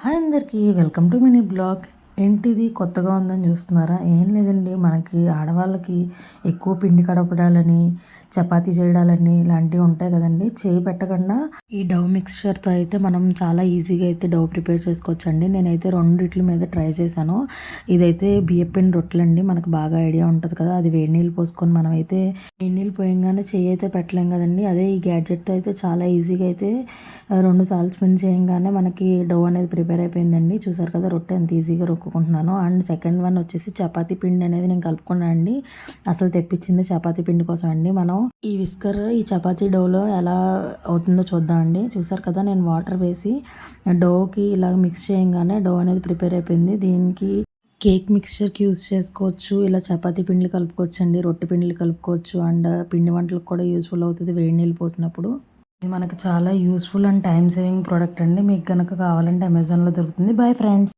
Hi అందరికీ welcome to mini blog. ఏంటిది కొత్తగా ఉందని చూస్తున్నారా? ఏం లేదండి, మనకి ఆడవాళ్ళకి ఎక్కువ పిండి కడపడాలని, చపాతీ చేయడాలని ఇలాంటివి ఉంటాయి కదండి. చేయి పెట్టకుండా ఈ డవ్ మిక్స్చర్తో అయితే మనం చాలా ఈజీగా అయితే డవ్ ప్రిపేర్ చేసుకోవచ్చండి. నేనైతే రెండిట్ల మీద ట్రై చేశాను. ఇదైతే బియ్యపిండి రొట్టెలండి, మనకు బాగా ఐడియా ఉంటుంది కదా. అది వేడి నీళ్ళు పోసుకొని మనమైతే వేడి నీళ్ళు పోయంగానే చేయి అయితే పెట్టలేం కదండి. అదే ఈ గ్యాడ్జెట్తో అయితే చాలా ఈజీగా అయితే 2 సార్లు స్పిన్ చేయంగానే మనకి డవ్ అనేది ప్రిపేర్ అయిపోయిందండి. చూసారు కదా రొట్టె ఎంత ఈజీగా రుక్కుకుంటున్నాను. అండ్ సెకండ్ వన్ వచ్చేసి చపాతీ పిండి అనేది నేను కలుపుకున్నాను అండి. అసలు తెప్పించింది చపాతీ పిండి కోసం అండి. మనం ఈ విస్కర్ ఈ చపాతీ డోలో ఎలా అవుతుందో చూద్దామండి. చూసారు కదా, నేను వాటర్ వేసి డోకి ఇలా మిక్స్ చేయంగానే డో అనేది ప్రిపేర్ అయిపోయింది. దీనికి కేక్ మిక్స్చర్కి యూజ్ చేసుకోవచ్చు, ఇలా చపాతీ పిండిలు కలుపుకోవచ్చు అండి, రొట్టె పిండిలు కలుపుకోవచ్చు. అండ్ పిండి వంటలకు కూడా యూస్ఫుల్ అవుతుంది వేడి నీళ్ళు పోసినప్పుడు. ఇది మనకు చాలా useful and time saving product అండి. మీకు కనుక కావాలంటే అమెజాన్లో దొరుకుతుంది. Bye friends.